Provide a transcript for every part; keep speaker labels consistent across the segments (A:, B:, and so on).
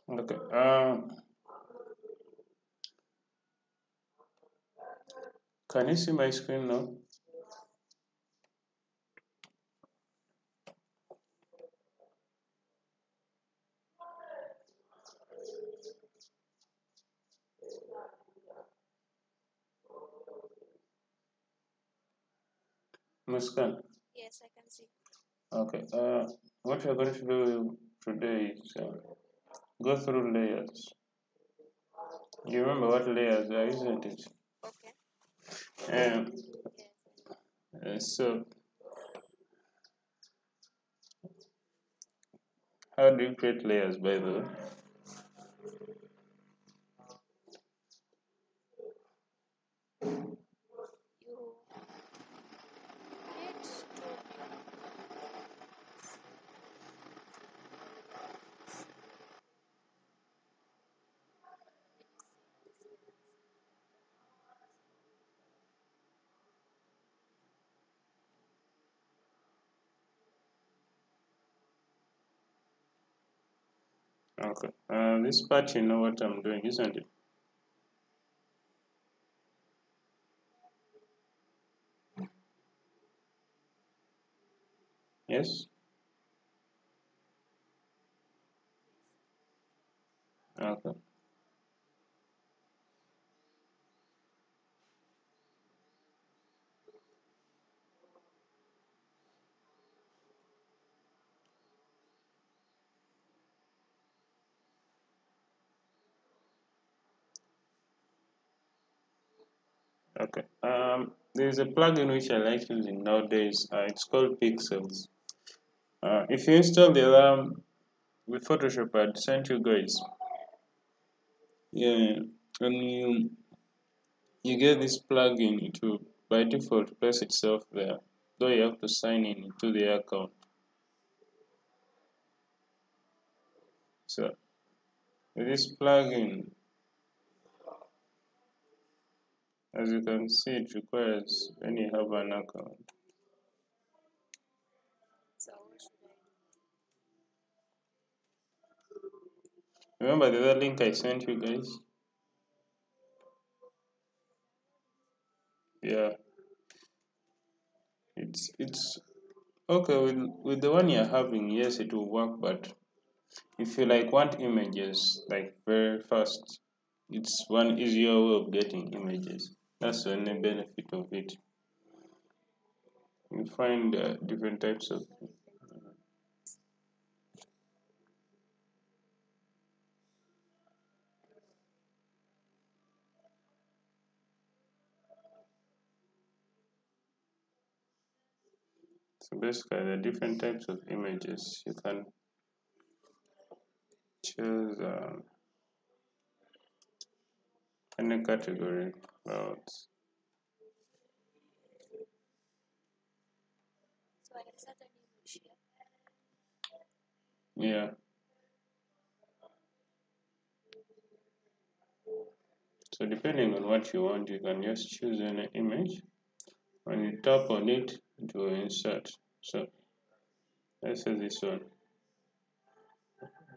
A: Okay. Can you see my screen now? Muskan.
B: Yes, I can see.
A: Okay. What we're going to do today is go through layers. You remember what layers are, isn't it?
B: Okay.
A: Um,
B: Yes.
A: so, how do you create layers, by the way?
B: You create two new layers.
A: Okay. This part, you know what I'm doing, isn't it? Yes? Okay. Okay. There's a plugin which I like using nowadays. It's called Pixels. If you install the alarm with Photoshop, I'd sent you guys. Yeah, and you get this plugin to by default place itself there. Though you have to sign in into the account. So with this plugin, as you can see, it requires when you have an account.
B: So what should I
A: Remember the other link I sent you guys? Yeah, it's okay with the one you're having. Yes, it will work, but if you like want images like very fast, it's one easier way of getting images. That's the only benefit of it. You find different types of. So basically, the different types of images you can choose any category. About
B: So I insert an image here.
A: yeah. So depending on what you want, you can just choose any image. When you tap on it, it will insert. So let's say this one.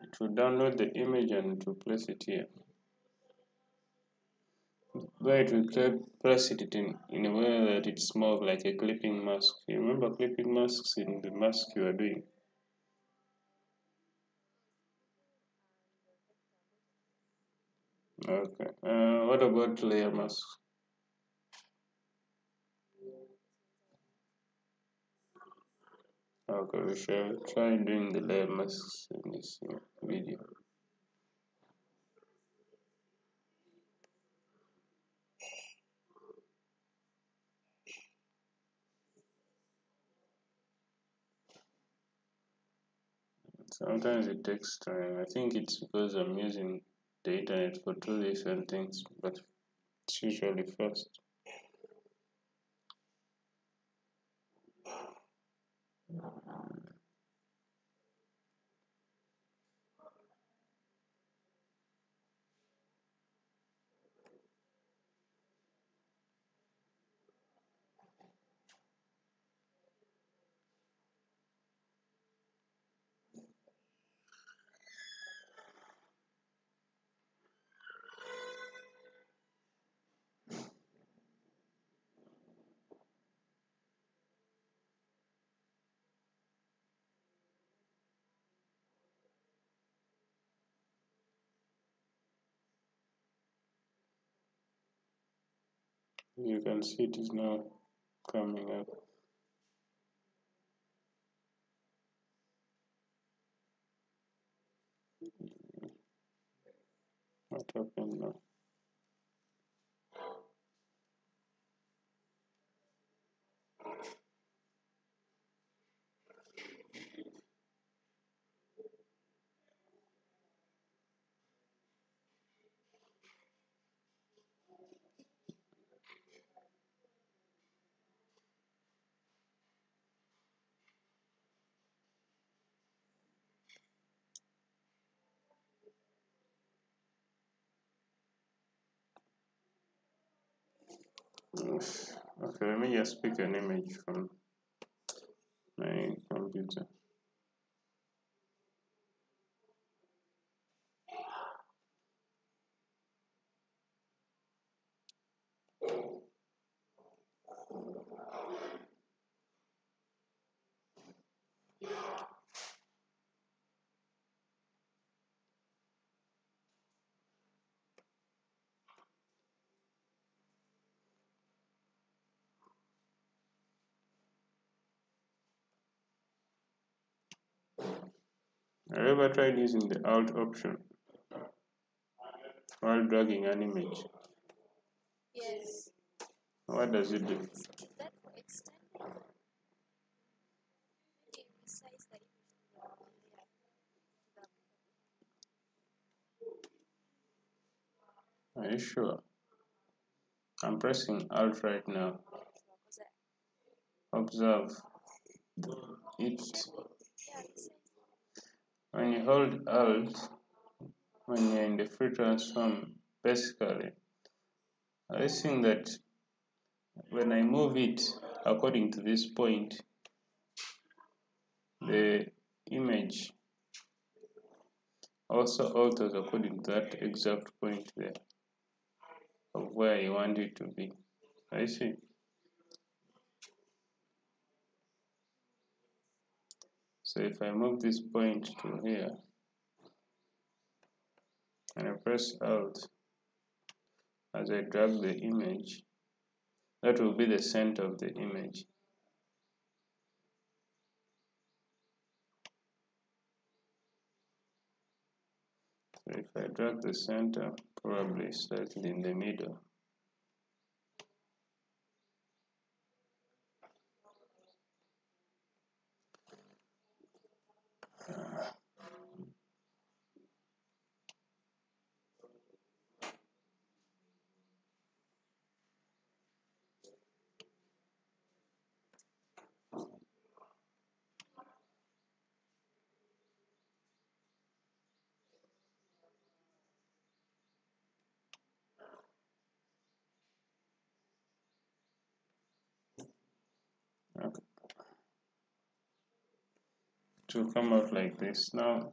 A: It will download the image and it will place it here. Where it will place it in a way that it's more like a clipping mask. You remember clipping masks in the mask you are doing? Okay. What about layer masks? Okay, we shall try doing the layer masks in this video. Sometimes it takes time. I think it's because I'm using the internet for two different things, but it's usually fast. You can see it is now coming up. What happened now? Okay, let me just pick an image from my computer. Have you ever tried using the Alt option while dragging an image?
B: Yes.
A: What does it do?
B: Is that for extending? Maybe resize the image to the
A: Are you sure? I'm pressing Alt right now. Observe it.
B: yeah, resize.
A: When you hold Alt, when you're in the free transform, basically, I think that when I move it according to this point, the image also alters according to that exact point there of where you want it to be. I see. So if I move this point to here and I press Alt as I drag the image, that will be the center of the image. So if I drag the center, probably slightly in the middle. Okay. To come out like this. Now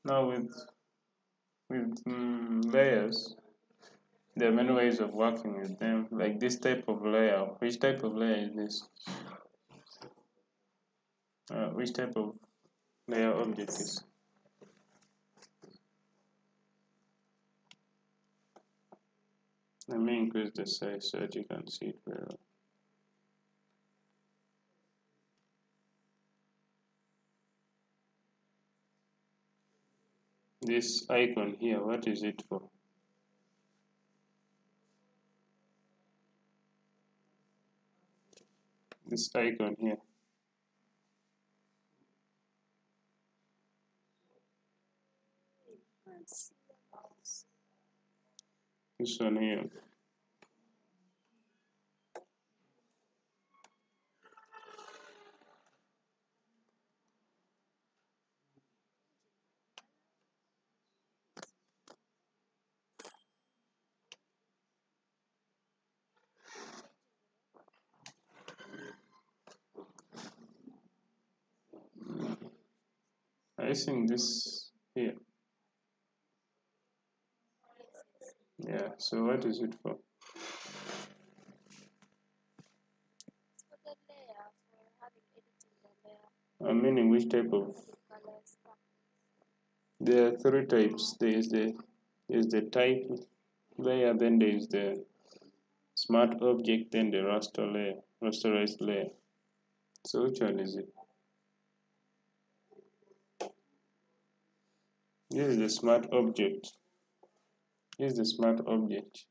A: with layers, there are many ways of working with them. Like this type of layer. Which type of layer is this? Which type of layer object is? Let me increase the size so that you can see it very well. This icon here, what is it for? This icon here. This one here. I think this here. Yeah, so what is it for?
B: It's for the layer, for having editing the layer.
A: Meaning which type of?
B: Colors.
A: There are three types. There is the type layer, then there is the smart object, then the rasterized layer. So which one is it? This is the smart object. This is the smart object.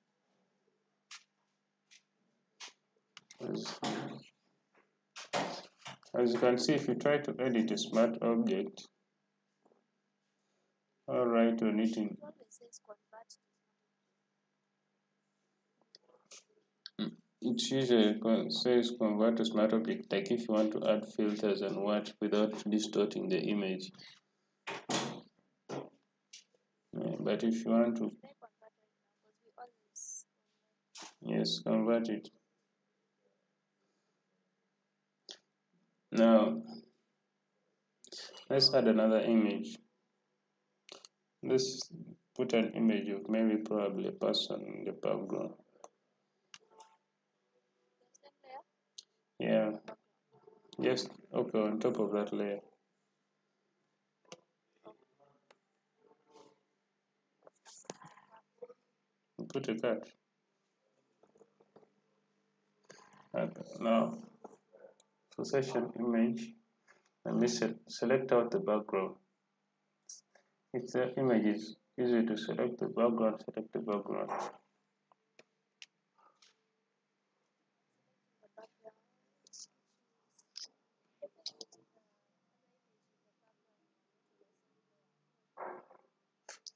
A: As you can see, if you try to edit a smart object, or write on it in, it usually says convert to smart object, like if you want to add filters and what without distorting the image. But if you want to, yes, convert it. Now, let's add another image. Let's put an image of maybe probably a person in the background. Yeah, just okay on top of that layer. Put a cut. Okay, now for session image, let me select out the background. If the image is easy to select the background, select the background.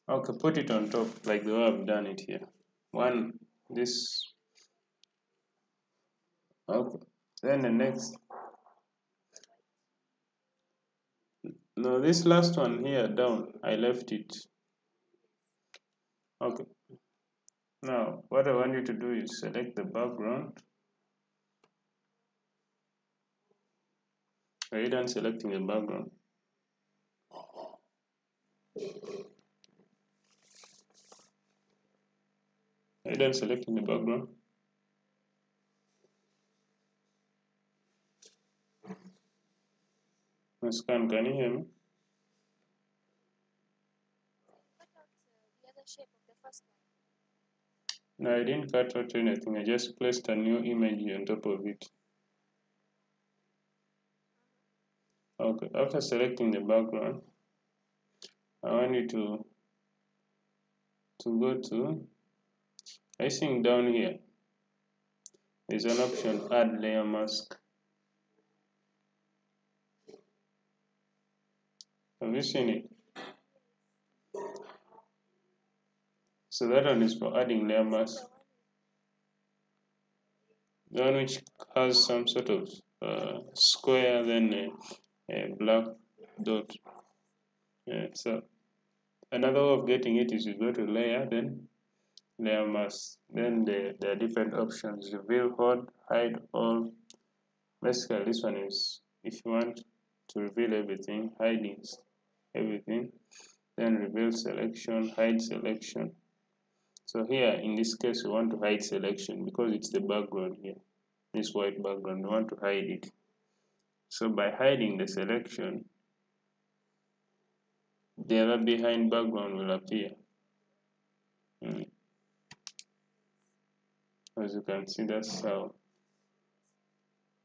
A: Okay, put it on top like the way I've done it here. This. Okay, then the next. No, this last one here down, I left it. Okay, now what I want you to do is select the background. Are you done selecting the background? Are you done selecting the background? Scan, can you hear me? No, I didn't cut out anything. I just placed a new image on top of it. Okay, after selecting the background, I want you to go to, I think down here, there's an option, add layer mask. Have you seen it? So that one is for adding layer mask. The one which has some sort of square, then a black dot. So another way of getting it is you go to layer, then layer mask. Then there are different options: reveal, hide all. Basically, this one is if you want to reveal everything, hide everything, then reveal selection, hide selection. So here, in this case, we want to hide selection because it's the background here. This white background, we want to hide it. So by hiding the selection, the other behind background will appear. As you can see, that's how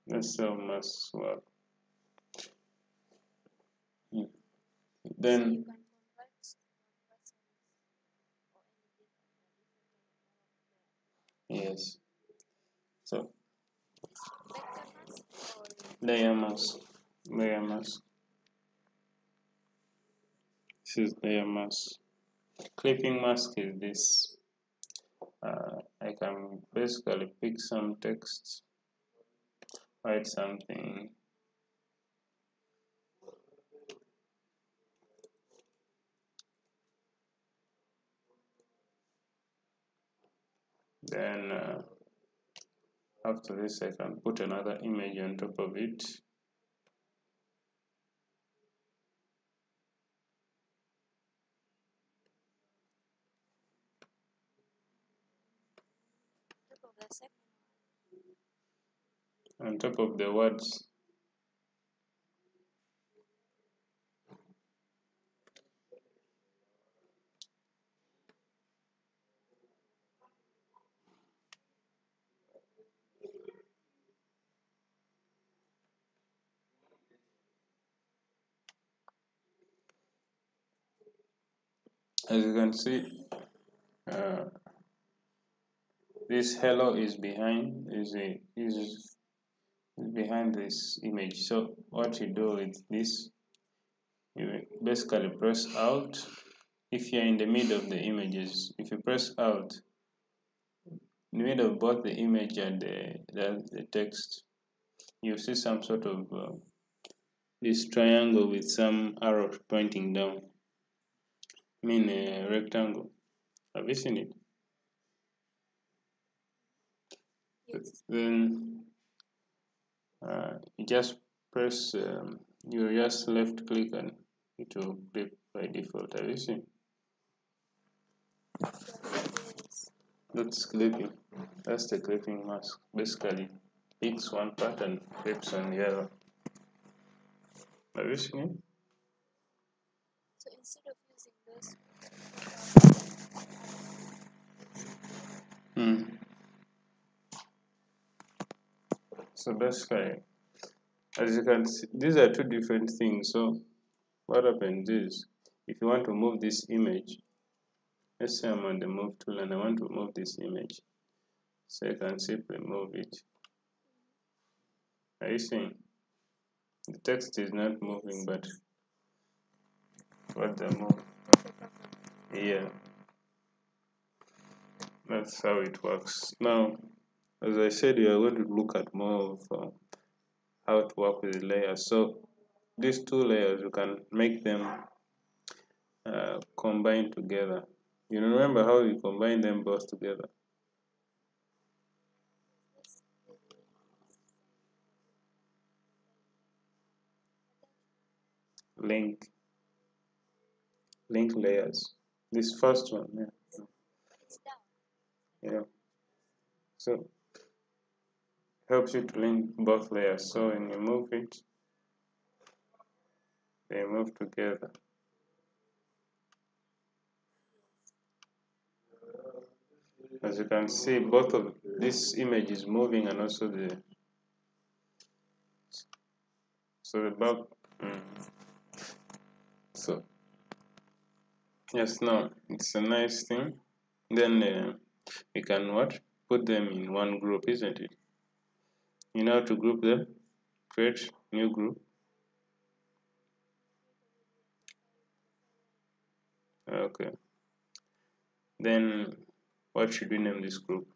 A: masks work. Then yes, so layer mask. This is layer mask. Clipping mask is this. I can basically pick some text, write something. Then after this, I can put another image on top of it. On top of the words. As you can see, uh, this hello is behind this image. So what you do with this, you basically press Alt. If you're in the middle of the images, if you press Alt in the middle of both the image and the text, you see some sort of this triangle with some arrow pointing down. I mean a rectangle. Have you seen it?
B: Yes.
A: Then you just press, you just left click and it will click by default. Have you seen?
B: Yes.
A: That's clipping. That's the clipping mask. Basically, picks one part and clips on the other. Have you seen it?
B: So instead of using this,
A: Hmm. So basically, as you can see, these are two different things. So what happens is, if you want to move this image, let's say I'm on the move tool and I want to move this image, so I can simply move it. Are you seeing? The text is not moving, but what the move? Yeah, that's how it works. Now, as I said, we are going to look at more of how to work with the layers. So these two layers, you can make them combine together. You remember how we combine them both together?
B: this
A: Link, link layers. This first one,
B: it's down.
A: yeah. So helps you to link both layers. So when you move it, they move together. As you can see, both of this image is moving and also the back. Mm. So yes, now it's a nice thing. Then we can what? Put them in one group, isn't it? You know how to group them? Create new group. Okay. Then what should we name this group?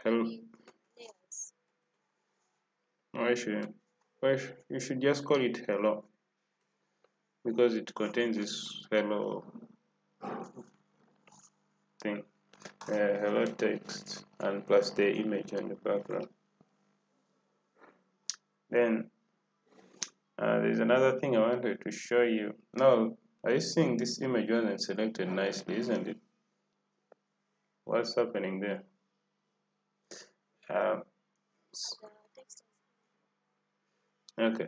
A: Hello.
B: Layers.
A: Why should you should just call it hello because it contains this hello thing, hello text, and plus the image on the background. Then there's another thing I wanted to show you. Now, are you seeing this image wasn't selected nicely, isn't it? What's happening there? Uh,
B: The text
A: okay.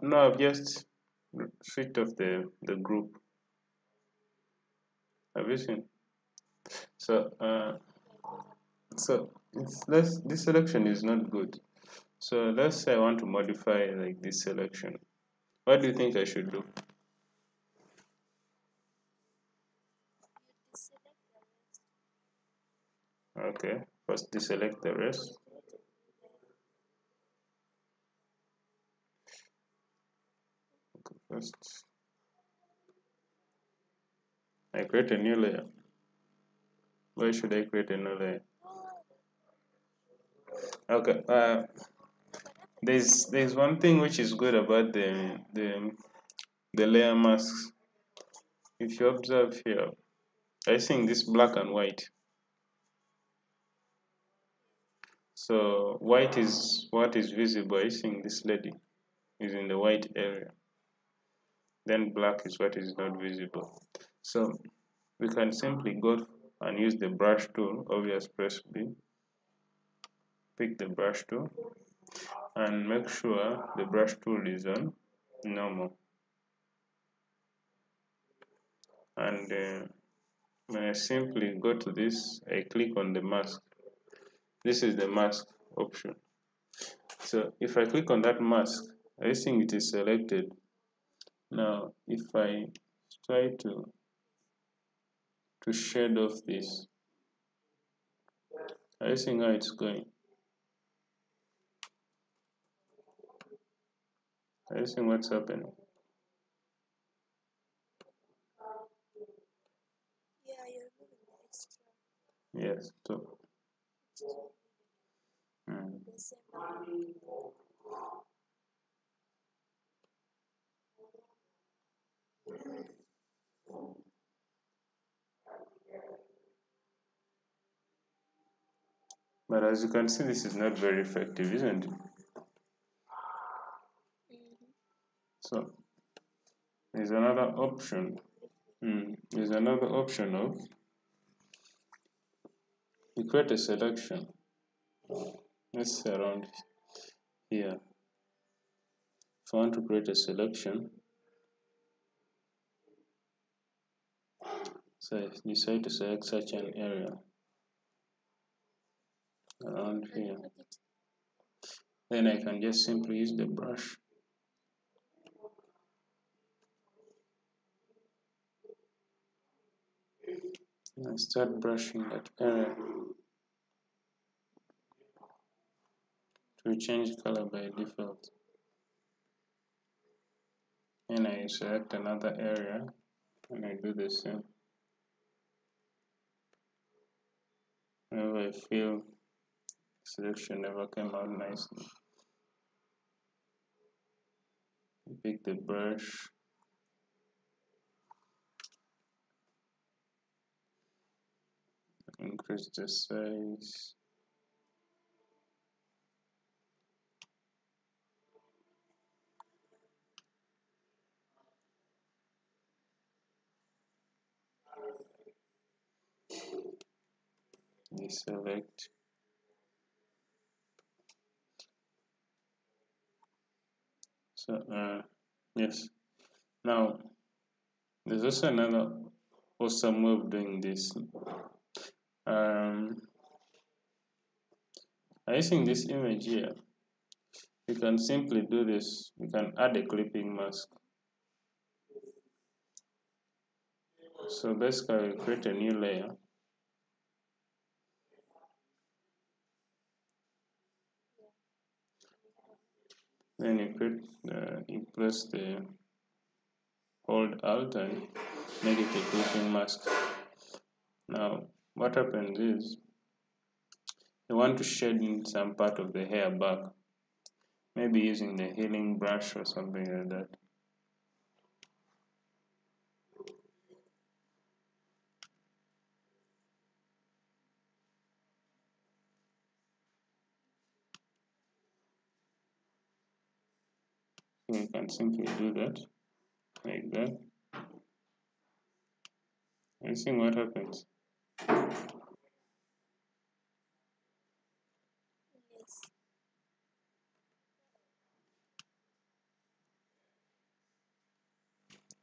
A: No, I've just switched off the group. Have you seen? So, this selection is not good. So let's say I want to modify like this selection. What do you think I should do?
B: you deselect the rest.
A: Okay, first deselect the rest. Okay, first I create a new layer. Why should I create a new layer? Okay, there's one thing which is good about the layer masks. If you observe here, I think this black and white. So white is what is visible. I think this lady is in the white area. Then black is what is not visible. So we can simply go and use the brush tool, obvious press B, pick the brush tool, and make sure the brush tool is on normal. And when I simply go to this, I click on the mask. This is the mask option. So if I click on that mask, I think it is selected. Now if I try to shade off this, I think how it's going. I think what's happening.
B: Yeah, you're removing the extra.
A: Yes, so
B: The same.
A: but as you can see, this is not very effective, isn't it? So there's another option. There's another option of you create a selection. Let's say around here. If I want to create a selection, so I decide to select such an area around here. Then I can just simply use the brush and start brushing that area to change color by default. And I select another area and I do the same. Whenever I feel selection never came out nicely, pick the brush, increase the size. Deselect. So yes. Now there's also another awesome way of doing this. Using this image here, you can simply do this. You can add a clipping mask. So basically, you create a new layer. Then you press the hold Alt and make it a clipping mask. Now, what happens is you want to shade in some part of the hair back, maybe using the healing brush or something like that. So you can simply do that, like that. And see what happens.
B: Yes.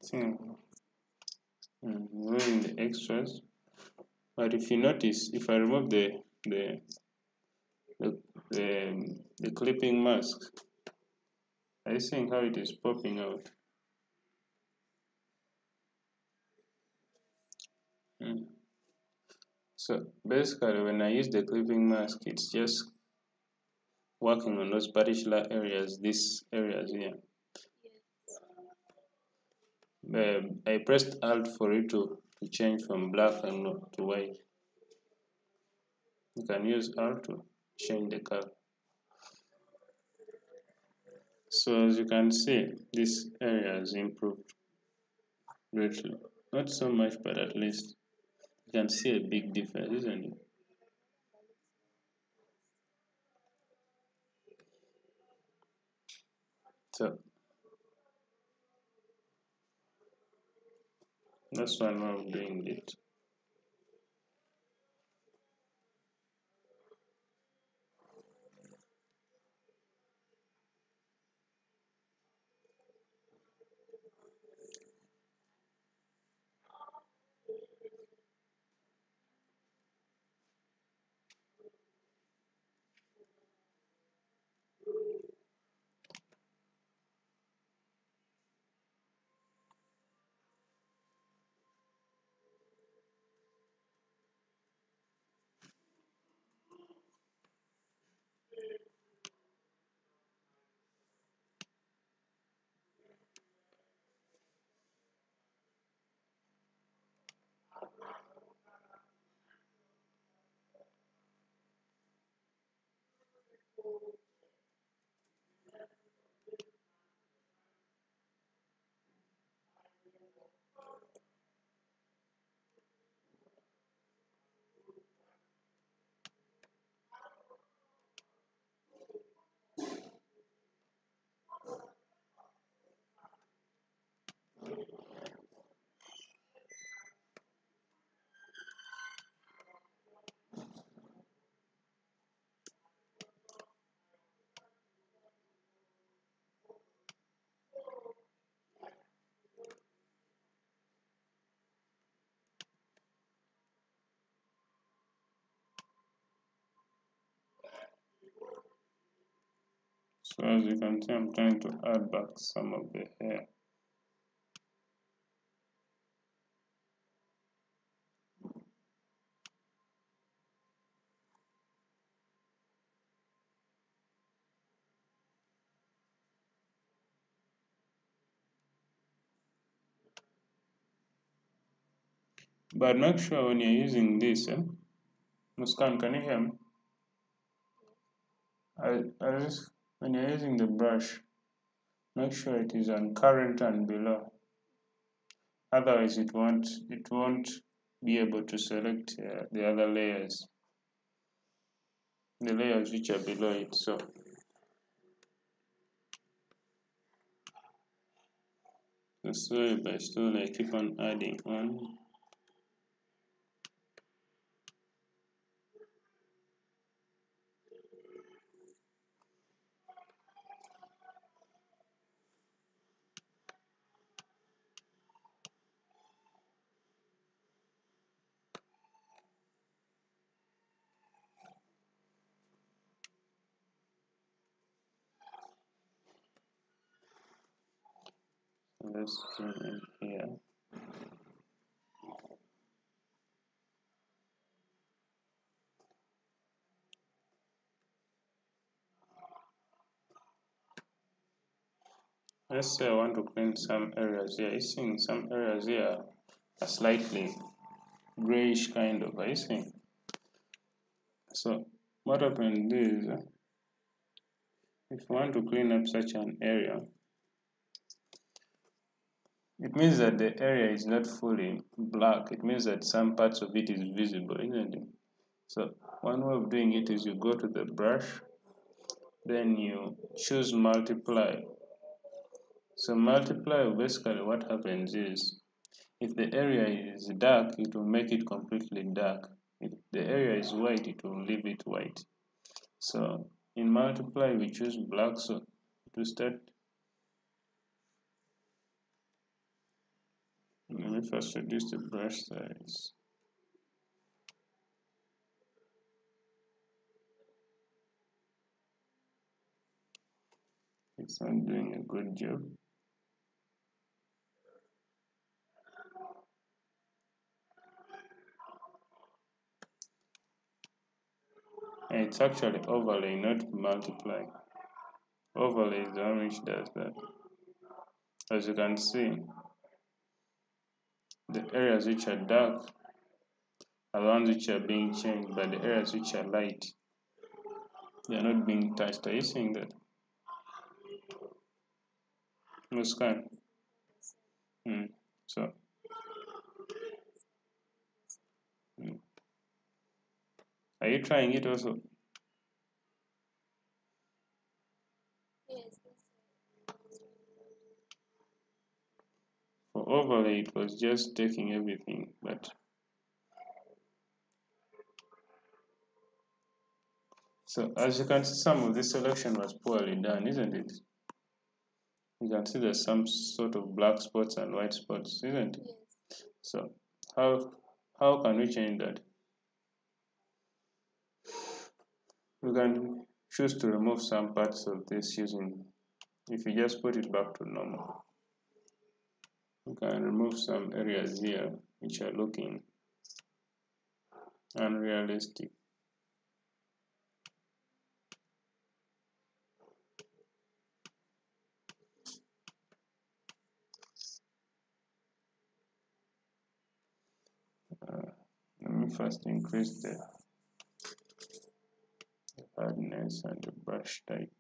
A: See, removing the extras. But if you notice, if I remove the, the clipping mask, I think how it is popping out. So basically, when I use the clipping mask, it's just working on those particular areas, these areas here. I pressed Alt for it to change from black and to white. You can use Alt to change the color. So as you can see, this area has improved greatly. Not so much, but at least you can see a big difference, isn't it? So that's one way of doing it. So as you can see, I'm trying to add back some of the hair. But make sure when you're using this, Muskan, can you hear me? When you're using the brush, make sure it is on current and below. Otherwise, it won't be able to select the other layers, the layers which are below it. So slowly by slowly, I keep on adding on. Let's zoom in here. Let's say I want to clean some areas here. You see, some areas here are slightly grayish kind of. I see. So what happens is, if you want to clean up such an area, it means that the area is not fully black. It means that some parts of it is visible, isn't it? So one way of doing it is you go to the brush, then you choose multiply. So multiply, basically what happens is, if the area is dark, it will make it completely dark. If the area is white, it will leave it white. So in multiply, we choose black. So to start, let me first reduce the brush size. It's not doing a good job. And it's actually overlay, not multiply. Overlay is the one which does that. As you can see, the areas which are dark are the ones which are being changed, but the areas which are light, they are not being touched. Are you seeing that? Muskan. So, mm. Are you trying it also?
B: Yes,
A: For overlay, it was just taking everything, but so as you can see, some of this selection was poorly done, isn't it? You can see there's some sort of black spots and white spots, isn't it?
B: yes.
A: So how can we change that? We can choose to remove some parts of this using, if you just put it back to normal, you can remove some areas here which are looking unrealistic. Let me first increase the hardness and the brush type.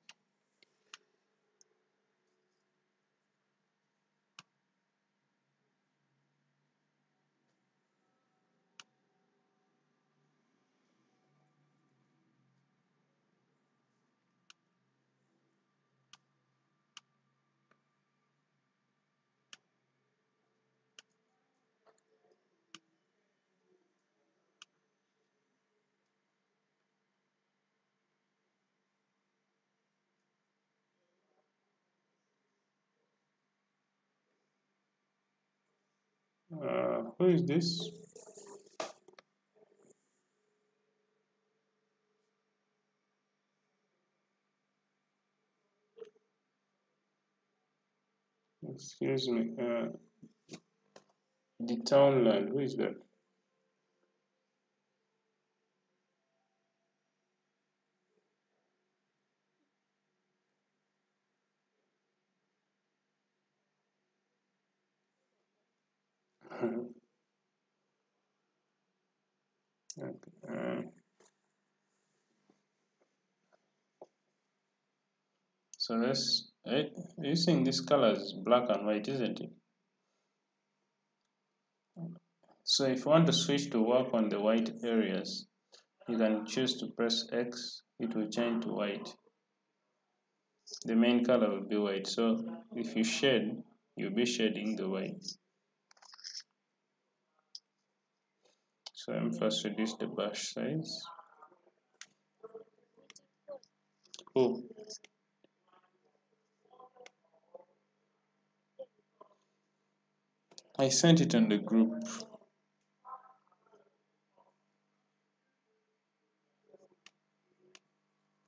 A: Who is this? Excuse me. The Townland. Who is that? Okay. So let's. You think this color is black and white, isn't it? So if you want to switch to work on the white areas, you can choose to press X. It will change to white. The main color will be white. So if you shade, you'll be shading the white. So I'm first reduce the brush size. Oh, I sent it on the group.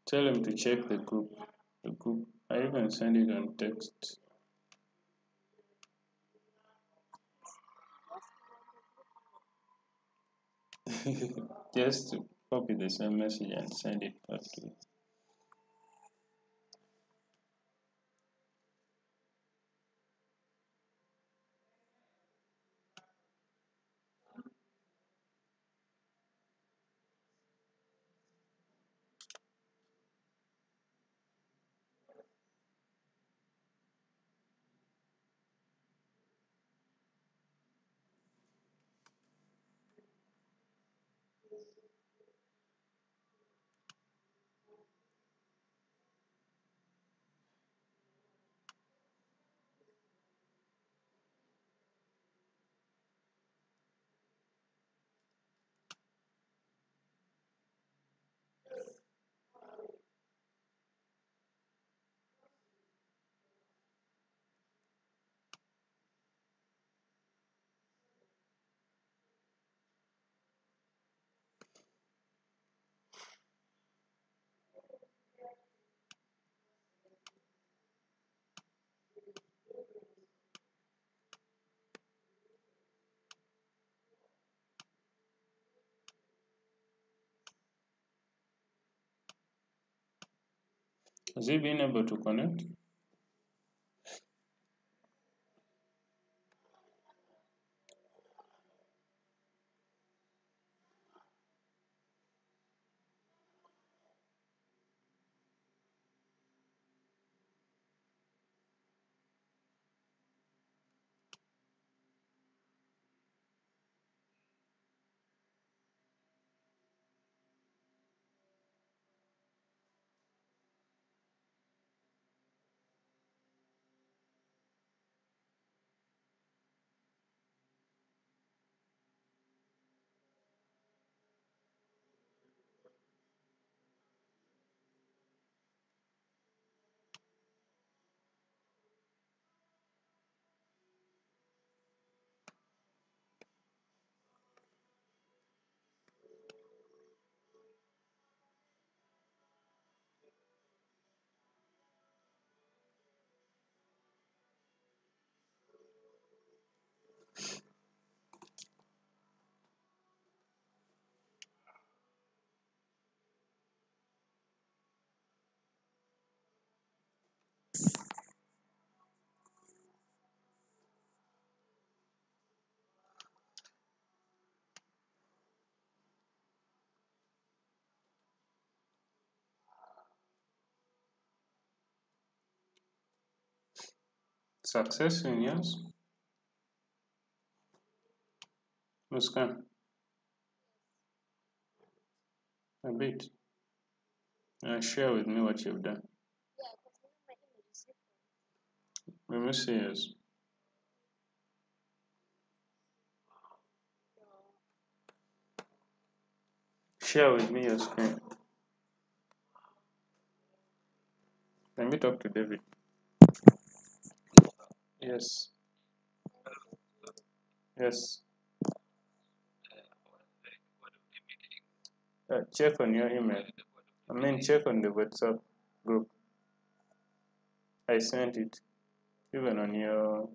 A: Tell him to check the group. The group. I even send it on text. Just to copy the same message and send it back to you. Has he been able to connect? Success in yours? Muskan, a bit. Share with me what you've done.
B: Yeah, because my image is different.
A: Let me see yours.
B: No.
A: Share with me your screen. Let me talk to David. Yes. Yes. Check on your email. I mean, check on the WhatsApp group. I sent it. Even on your.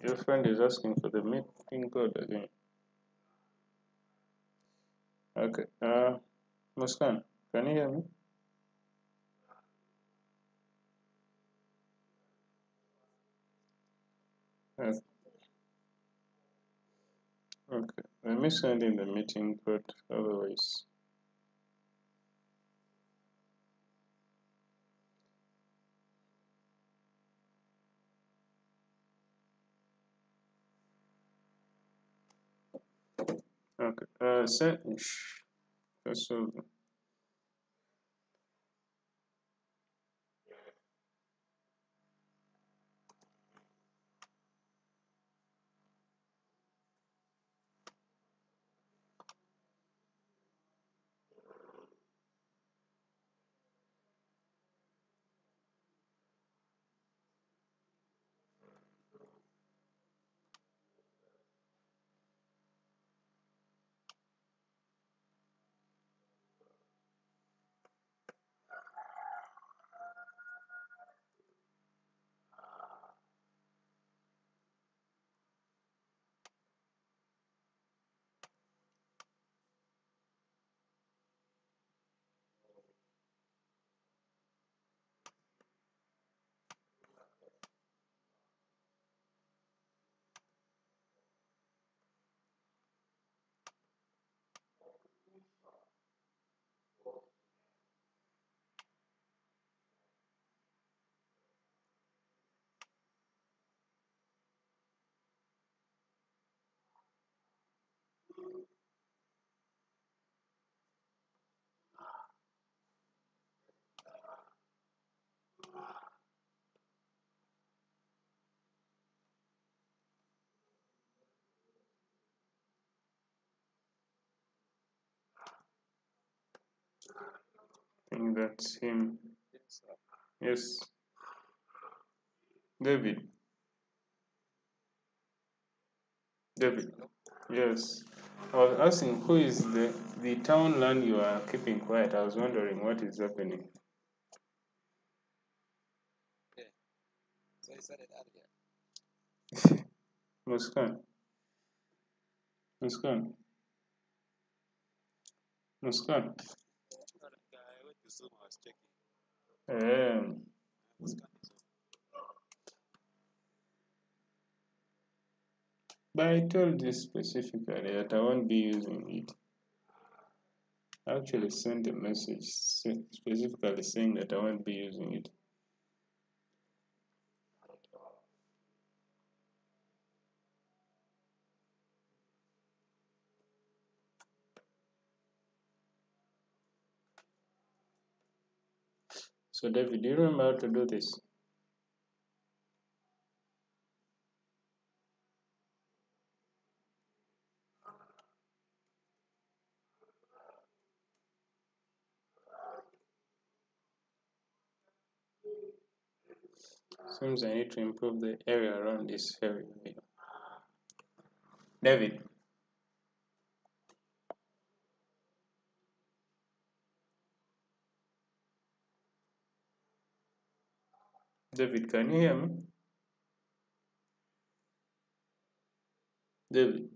A: Your friend is asking for the meeting code again. Okay. Muskan, can you hear me? Okay. Okay. Let me send in the meeting code. Otherwise. Okay. Send. That's all. I think that's him. Yes. David. David. Yes. I was asking who is the town land you are keeping quiet. I was wondering what is happening. Muskan. Muskan. Muskan. Um, but I told you specifically that I won't be using it. I actually sent a message specifically saying that I won't be using it. So David, do you remember how to do this? Seems I need to improve the area around this area. David, David, can you hear me? David,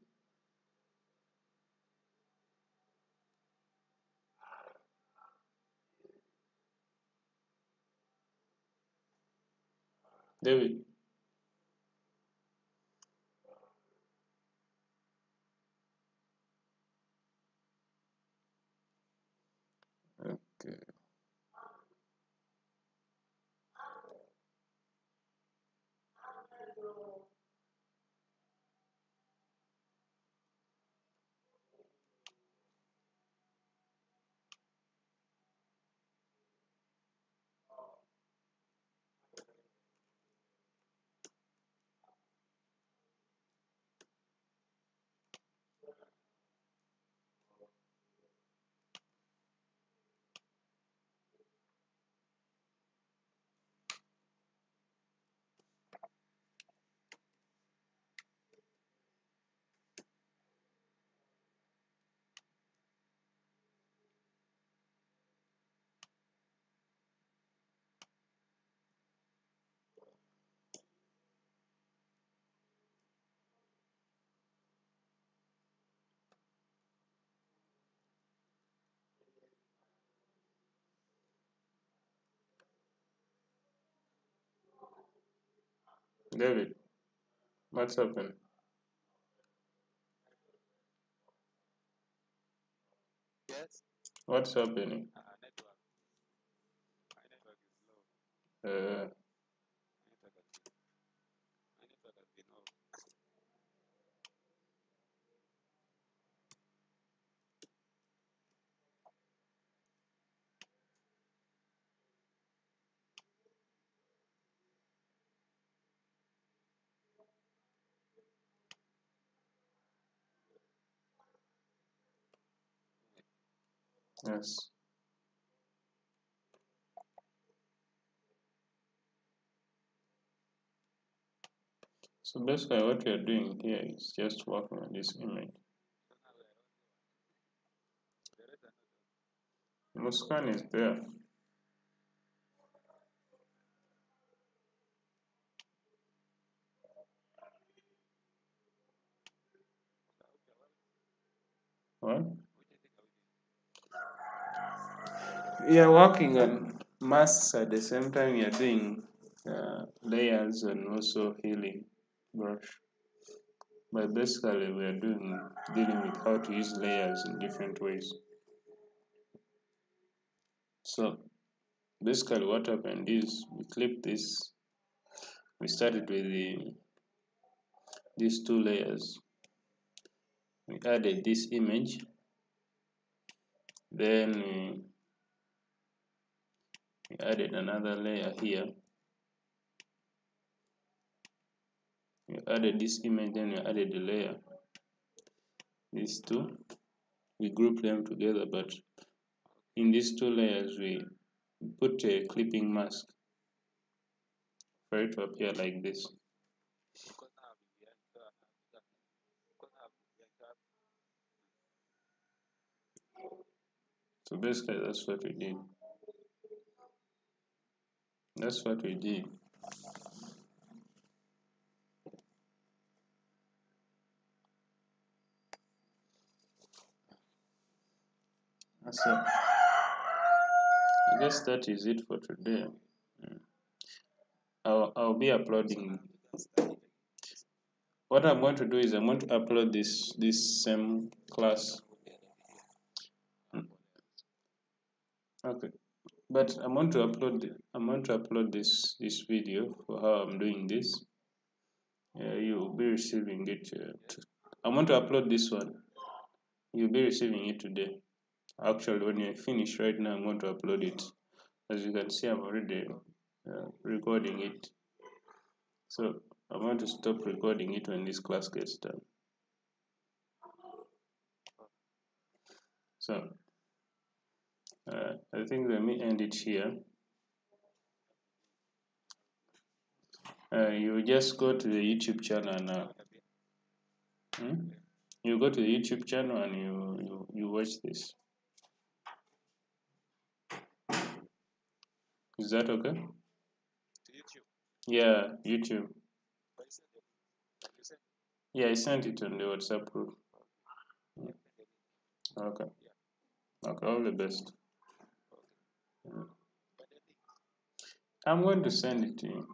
A: David, David, what's happened?
C: Yes.
A: What's happening?
C: Network. My network is low.
A: Uh,
C: My network has been off.
A: yes. So basically what we are doing here is just working on this image.
C: So now we are only one. The rest are not on.
A: Muskan is there. What?
C: Which I think are we doing?
A: We are working on masks at the same time we are doing layers and also healing brush. But basically we are dealing with how to use layers in different ways. So basically what happened is we clipped this. We started with these two layers. We added this image, then we added another layer here. We added this image, then we added the layer. These two, we grouped them together, but in these two layers we put a clipping mask for it to appear like this.
C: Because now I've been behind. So I have to because now I've been behind.
A: So basically that's what we did. That's what we did. So I guess that is it for today. I'll be uploading. What I'm going to do is I'm going to upload this same class. Okay, but I'm going to upload this video for how I'm doing this. You'll be receiving it. I'm going to upload this one. You'll be receiving it today. Actually, when I finish right now, I'm going to upload it. As you can see, I'm already recording it. So I'm going to stop recording it when this class gets done. So I think let me end it here. You just go to the YouTube channel now. You go to the YouTube channel and you watch this. Is that okay?
C: To YouTube.
A: Yeah, YouTube.
C: But you sent
A: Yeah, I sent it on the WhatsApp group. Okay.
C: Yeah.
A: Okay, all the best.
C: Okay. But the link.
A: I'm going to send it to you.